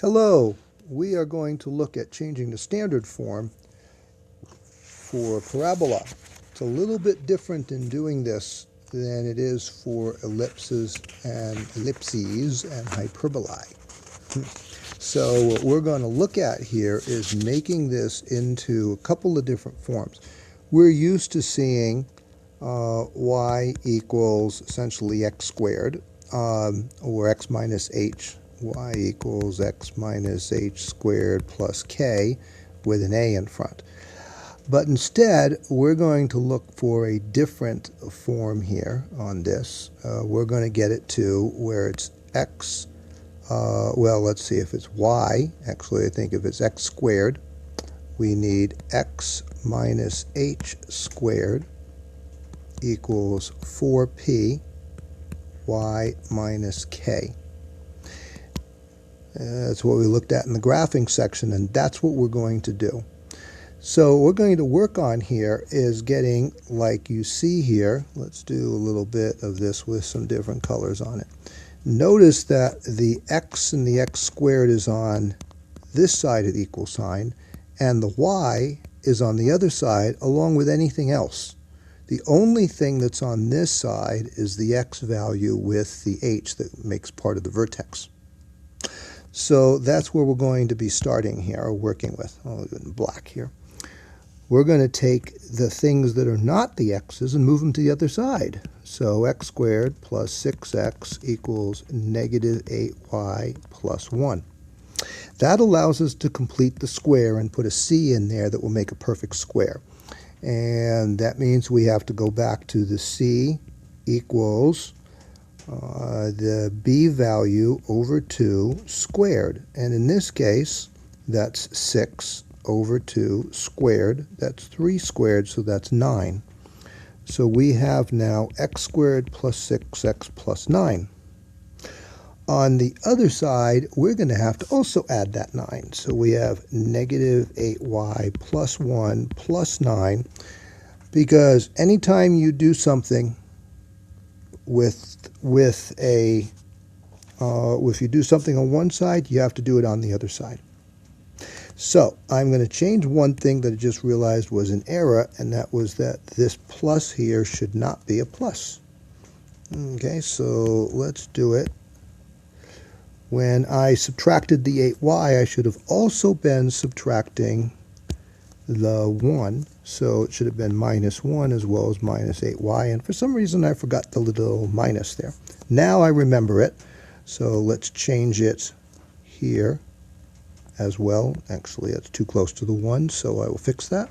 Hello, we are going to look at changing the standard form for parabola. It's a little bit different in doing this than it is for ellipses and hyperbolae. So what we're going to look at here is making this into a couple of different forms. We're used to seeing y equals essentially x squared, or x minus h. Y equals x minus h squared plus k with an a in front. But instead, we're going to look for a different form here on this. We're going to get it to where it's x, well, let's see if it's y. Actually, I think if it's x squared, we need x minus h squared equals 4p y minus k. That's what we looked at in the graphing section, and that's what we're going to do. So what we're going to work on here is getting, like you see here, let's do a little bit of this with some different colors on it. Notice that the x and the x squared is on this side of the equal sign, and the y is on the other side along with anything else. The only thing that's on this side is the x value with the h that makes part of the vertex. So that's where we're going to be starting here, or working with. I'll do it in black here. We're going to take the things that are not the x's and move them to the other side. So x squared plus 6x equals negative 8y plus 1. That allows us to complete the square and put a c in there that will make a perfect square. And that means we have to go back to the c equals the b value over 2 squared. And in this case, that's 6 over 2 squared. That's 3 squared, so that's 9. So we have now x squared plus 6x plus 9. On the other side, we're going to have to also add that 9. So we have negative 8y plus 1 plus 9, because anytime you do something if you do something on one side, you have to do it on the other side. So I'm going to change one thing that I just realized was an error, and that was that this plus here should not be a plus. Okay, so let's do it. When I subtracted the 8y, I should have also been subtracting the 1, so it should have been minus 1 as well as minus 8y, and for some reason I forgot the little minus there. Now I remember it, so let's change it here as well. Actually, it's too close to the 1, so I will fix that.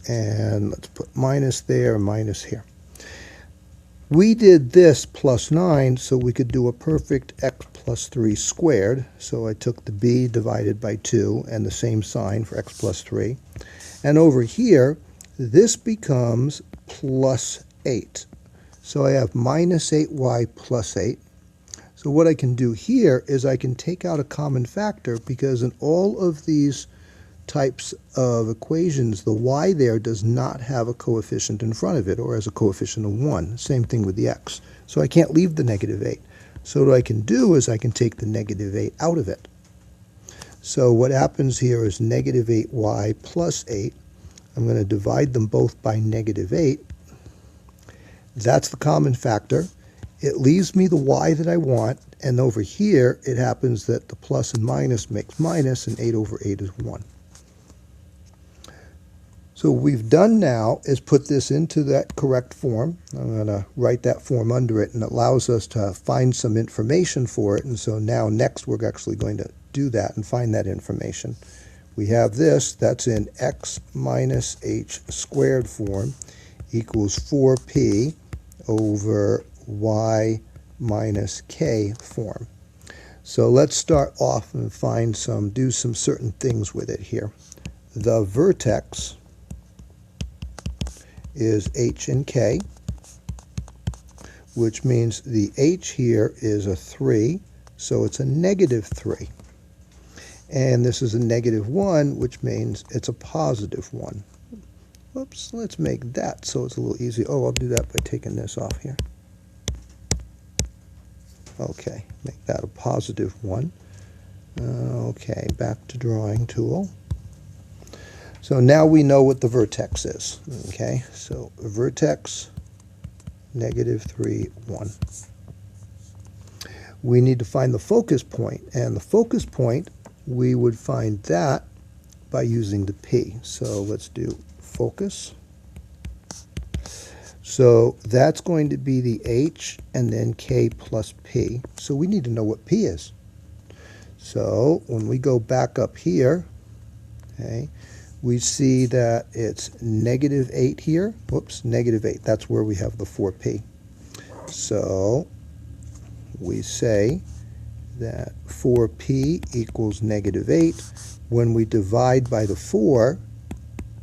And let's put minus there and minus here. We did this plus 9 so we could do a perfect x plus 3 squared. So I took the b divided by 2 and the same sign for x plus 3. And over here, this becomes plus 8. So I have minus 8y plus 8. So what I can do here is I can take out a common factor, because in all of these types of equations, the y there does not have a coefficient in front of it, or has a coefficient of 1. Same thing with the x. So I can't leave the negative 8. So what I can do is I can take the negative 8 out of it. So what happens here is negative 8y plus 8. I'm going to divide them both by negative 8. That's the common factor. It leaves me the y that I want, and over here it happens that the plus and minus makes minus, and 8 over 8 is 1. So what we've done now is put this into that correct form. I'm going to write that form under it, and it allows us to find some information for it. And so now next we're actually going to do that and find that information. We have this, that's in x minus h squared form, equals 4p over y minus k form. So let's start off and do some certain things with it here. The vertex is h and k, which means the h here is a 3, so it's a negative 3. And this is a negative 1, which means it's a positive 1. Oops, let's make that so it's a little easier. Oh, I'll do that by taking this off here. Okay, make that a positive 1. Okay, back to drawing tool. So now we know what the vertex is. Okay, so vertex -3, 1. We need to find the focus point, and the focus point, we would find that by using the P. So let's do focus. So that's going to be the H and then K plus P. So we need to know what P is. So when we go back up here, okay, we see that it's -8 here. Whoops, -8. That's where we have the 4P. So we say that 4P equals -8. When we divide by the 4,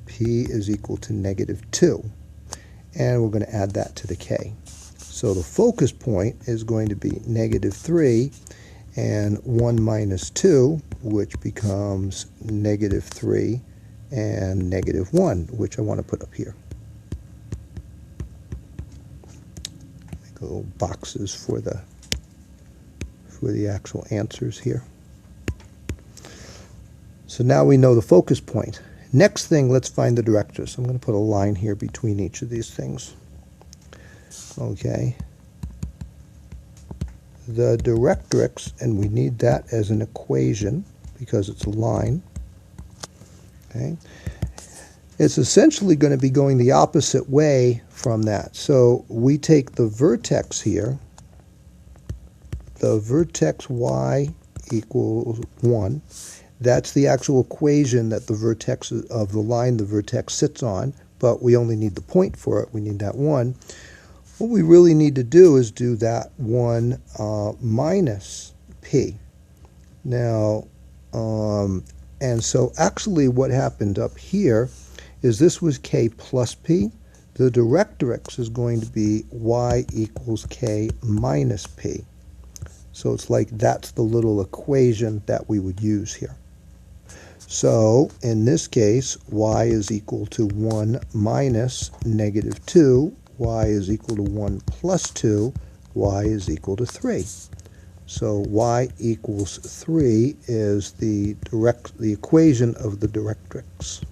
P is equal to -2. And we're going to add that to the K. So the focus point is going to be -3 and 1 minus 2, which becomes -3 and -1, which I want to put up here. Make little boxes for the actual answers here. So now we know the focus point. Next thing, let's find the directrix. I'm going to put a line here between each of these things. Okay. The directrix, and we need that as an equation because it's a line. Okay. It's essentially going to be going the opposite way from that. So we take the vertex here, the vertex y equals 1. That's the actual equation that the vertex of the line the vertex sits on, but we only need the point for it. We need that 1. What we really need to do is do that 1 minus P. Now, and so actually what happened up here is this was K plus P. The directrix is going to be y equals K minus P. So it's like that's the little equation that we would use here. So in this case, y is equal to 1 minus -2, y is equal to 1 plus 2, y is equal to 3. So y equals 3 is the equation of the directrix.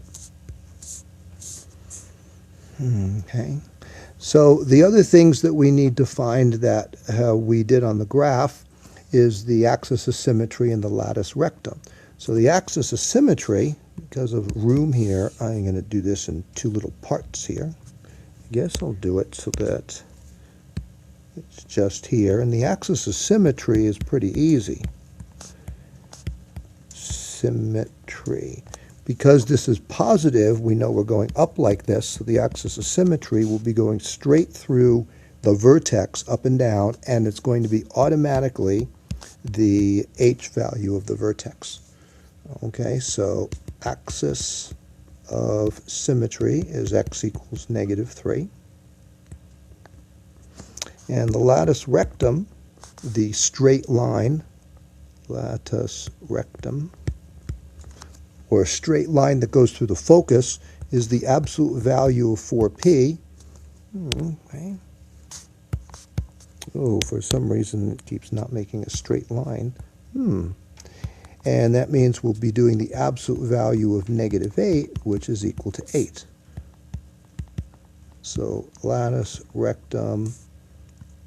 Okay. So the other things that we need to find that we did on the graph is the axis of symmetry and the latus rectum. So the axis of symmetry, because of room here, I'm going to do this in 2 little parts here. I guess I'll do it so that it's just here. And the axis of symmetry is pretty easy. Symmetry. Because this is positive, we know we're going up like this, so the axis of symmetry will be going straight through the vertex up and down, and it's going to be automatically the H value of the vertex. Okay, so axis of symmetry is x equals -3. And the latus rectum, the straight line, latus rectum, or a straight line that goes through the focus, is the absolute value of 4P. Okay. Oh, for some reason it keeps not making a straight line. And that means we'll be doing the absolute value of -8, which is equal to 8. So latus rectum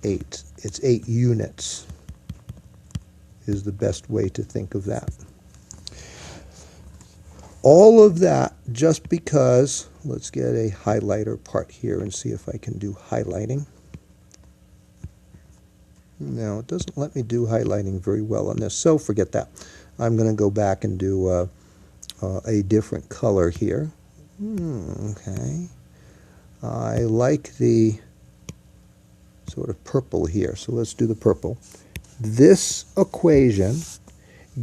8. It's 8 units is the best way to think of that. All of that just because, let's get a highlighter part here and see if I can do highlighting. No, it doesn't let me do highlighting very well on this, so forget that. I'm going to go back and do a different color here. Okay. I like the sort of purple here, so let's do the purple. This equation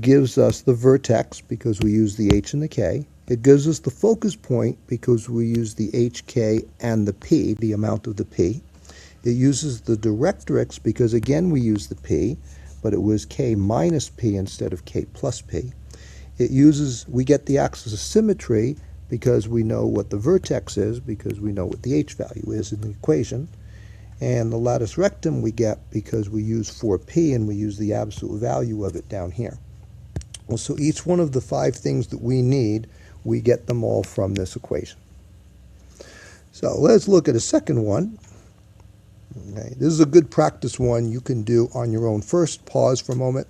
gives us the vertex because we use the H and the K. It gives us the focus point because we use the H, K, and the P, the amount of the P. It uses the directrix because, again, we use the P, but it was K minus P instead of K plus P. We get the axis of symmetry because we know what the vertex is, because we know what the H value is in the equation. And the latus rectum we get because we use 4p and we use the absolute value of it down here. Well, so each one of the 5 things that we need, we get them all from this equation. So let's look at a second one. Okay, this is a good practice one you can do on your own. First, pause for a moment,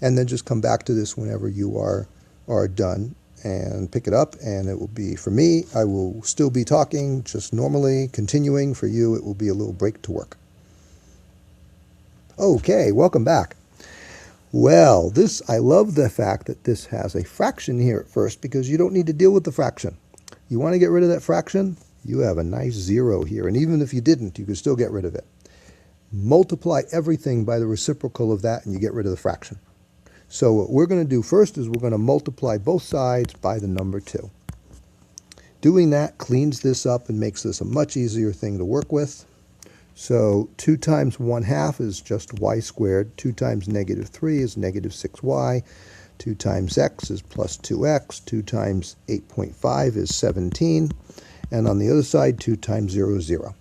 and then just come back to this whenever you are done and pick it up. And it will be, for me, I will still be talking just normally, continuing. For you, it will be a little break to work. Okay, welcome back. Well, I love the fact that this has a fraction here at first, because you don't need to deal with the fraction. You want to get rid of that fraction? You have a nice 0 here, and even if you didn't, you could still get rid of it. Multiply everything by the reciprocal of that, and you get rid of the fraction. So what we're going to do first is we're going to multiply both sides by the number 2. Doing that cleans this up and makes this a much easier thing to work with. So 2 times 1/2 is just y squared. 2 times negative 3 is negative 6y. 2 times x is plus 2x. 2 times 8.5 is 17. And on the other side, 2 times 0 is 0.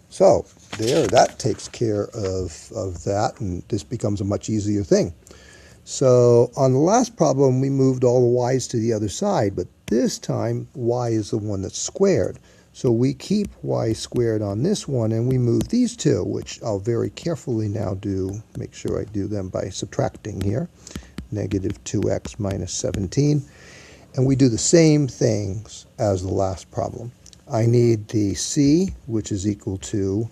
So there, that takes care of that, and this becomes a much easier thing. So on the last problem, we moved all the y's to the other side, but this time, y is the one that's squared. So we keep y squared on this one, and we move these two, which I'll very carefully now do, make sure I do them by subtracting here. Negative 2x minus 17. And we do the same things as the last problem. I need the c, which is equal to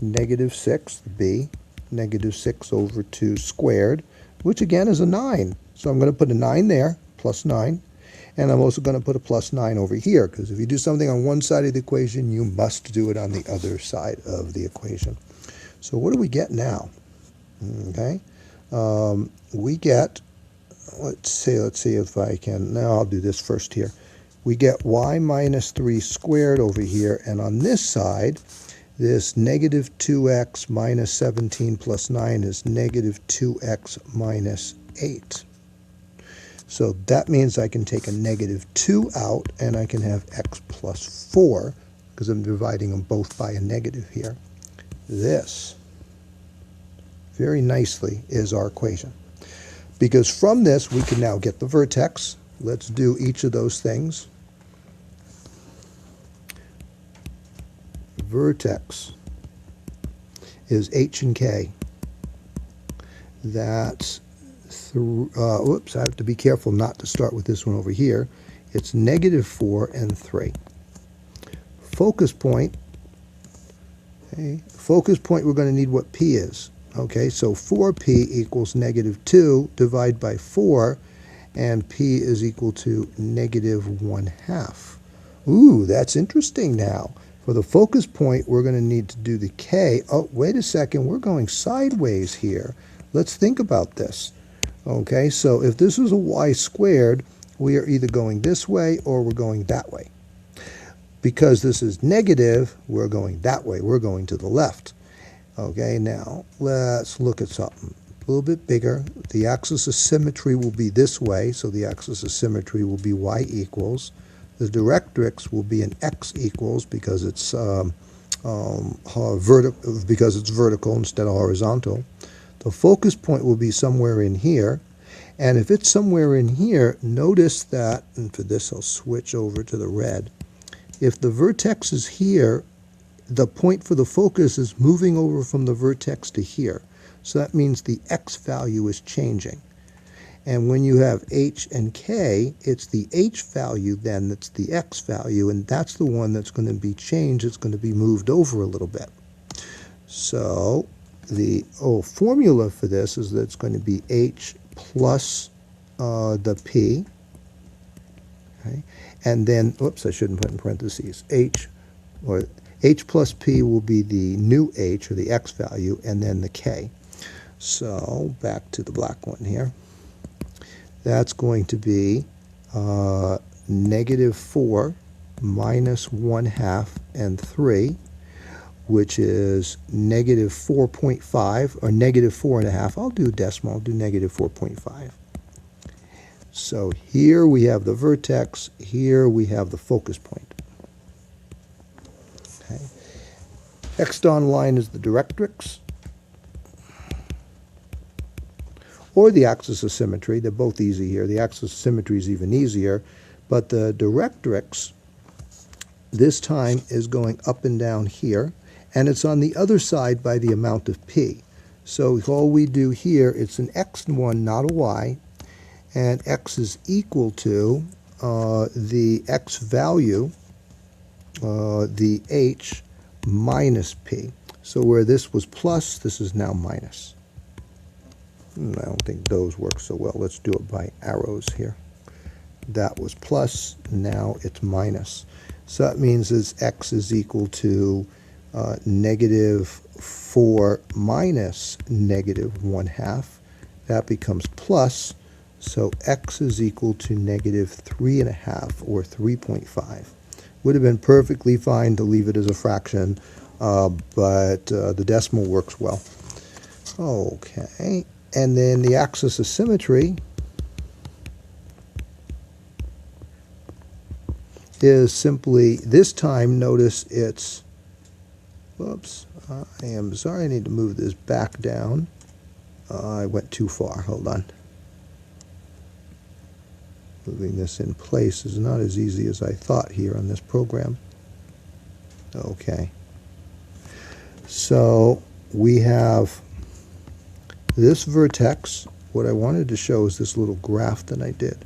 negative 6, b, negative 6 over 2 squared, which again is a 9. So I'm going to put a 9 there, plus 9. And I'm also going to put a plus 9 over here, because if you do something on one side of the equation, you must do it on the other side of the equation. So what do we get now? Okay, we get, let's see if I can, now I'll do this first here. We get y minus 3 squared over here, and on this side, this negative 2x minus 17 plus 9 is negative 2x minus 8. So that means I can take a negative 2 out, and I can have x plus 4, because I'm dividing them both by a negative here. This, very nicely, is our equation. Because from this, we can now get the vertex. Let's do each of those things. Vertex is h and k. That's whoops, I have to be careful not to start with this one over here. It's negative 4 and 3. Focus point, okay, focus point, we're going to need what p is. Okay, so 4p equals negative 2, divide by 4, and p is equal to negative 1/2. Ooh, that's interesting now. For the focus point, we're going to need to do the k. Oh, wait a second, we're going sideways here. Let's think about this. Okay, so if this is a y squared, we are either going this way or we're going that way. Because this is negative, we're going that way. We're going to the left. Okay, now let's look at something a little bit bigger. The axis of symmetry will be this way, so the axis of symmetry will be y equals. The directrix will be an x equals, because it's vertical instead of horizontal. The focus point will be somewhere in here, and if it's somewhere in here, notice that, and for this I'll switch over to the red, if the vertex is here, the point for the focus is moving over from the vertex to here. So that means the x value is changing. And when you have h and k, it's the h value then that's the x value, and that's the one that's going to be changed. It's going to be moved over a little bit. So the formula for this is that it's going to be h plus the p, okay? And then, whoops, I shouldn't put in parentheses, h plus p will be the new h, or the x value, and then the k. So back to the black one here. That's going to be negative 4 minus 1/2 and 3, which is negative 4.5, or negative 4.5. I'll do decimal, I'll do negative 4.5. So here we have the vertex, here we have the focus point. Okay. Next on line is the directrix, or the axis of symmetry. They're both easy here. The axis of symmetry is even easier, but the directrix this time is going up and down here, and it's on the other side by the amount of p. So all we do here, it's an x1, not a y, and x is equal to the x value, the h, minus p. So where this was plus, this is now minus. I don't think those work so well. Let's do it by arrows here. That was plus, now it's minus. So that means as x is equal to negative 4 minus negative 1/2. That becomes plus, so x is equal to negative 3.5, or 3.5. Would have been perfectly fine to leave it as a fraction, but the decimal works well. Okay, and then the axis of symmetry is simply, this time, notice it's, whoops, I am sorry, I need to move this back down. I went too far, hold on. Moving this in place is not as easy as I thought here on this program. Okay. So we have this vertex. What I wanted to show is this little graph that I did.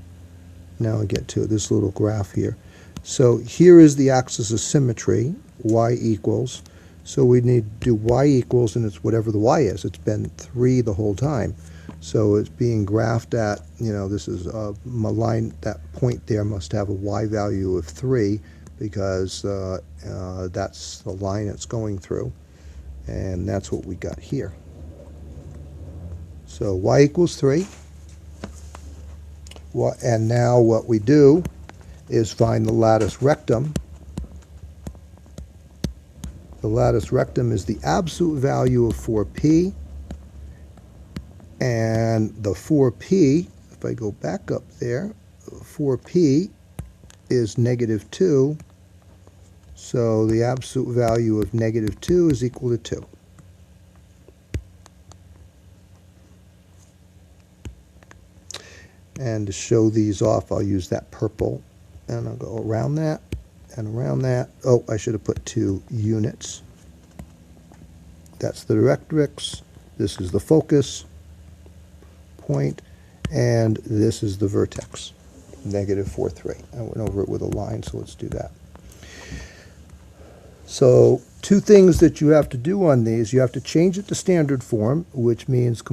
Now I get to this little graph here. So here is the axis of symmetry, y equals. So we need to do y equals, and it's whatever the y is. It's been 3 the whole time. So it's being graphed at, this is a line, that point there must have a y value of 3, because that's the line it's going through. And that's what we got here. So y equals 3. And now what we do is find the latus rectum. The latus rectum is the absolute value of 4p. And the 4p, if I go back up there, 4p is negative 2. So the absolute value of negative 2 is equal to 2. And to show these off, I'll use that purple. And I'll go around that and around that. Oh, I should have put 2 units. That's the directrix. This is the focus point. And this is the vertex, negative 4, 3. I went over it with a line, so let's do that. So 2 things that you have to do on these. You have to change it to standard form, which means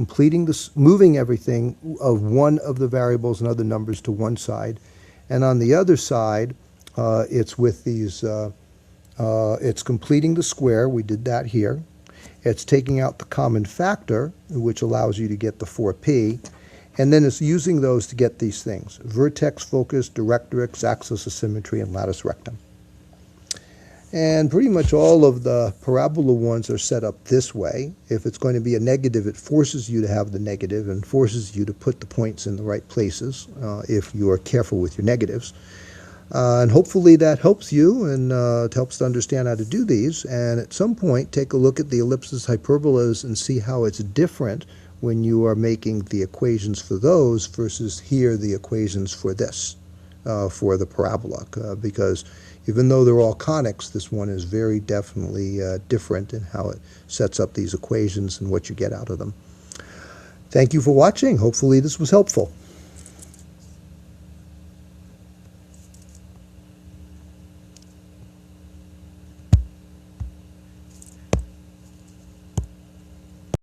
moving everything of one of the variables and other numbers to one side. And on the other side, it's with these, it's completing the square. We did that here. It's taking out the common factor, which allows you to get the 4p. And then it's using those to get these things: vertex, focus, directrix, axis of symmetry, and latus rectum. And pretty much all of the parabola ones are set up this way. If it's going to be a negative, it forces you to have the negative and forces you to put the points in the right places if you are careful with your negatives. And hopefully that helps you, and it helps to understand how to do these. And at some point, take a look at the ellipses, hyperbolas, and see how it's different when you are making the equations for those versus here the equations for this, for the parabola. Because even though they're all conics, this one is very definitely different in how it sets up these equations and what you get out of them. Thank you for watching. Hopefully this was helpful.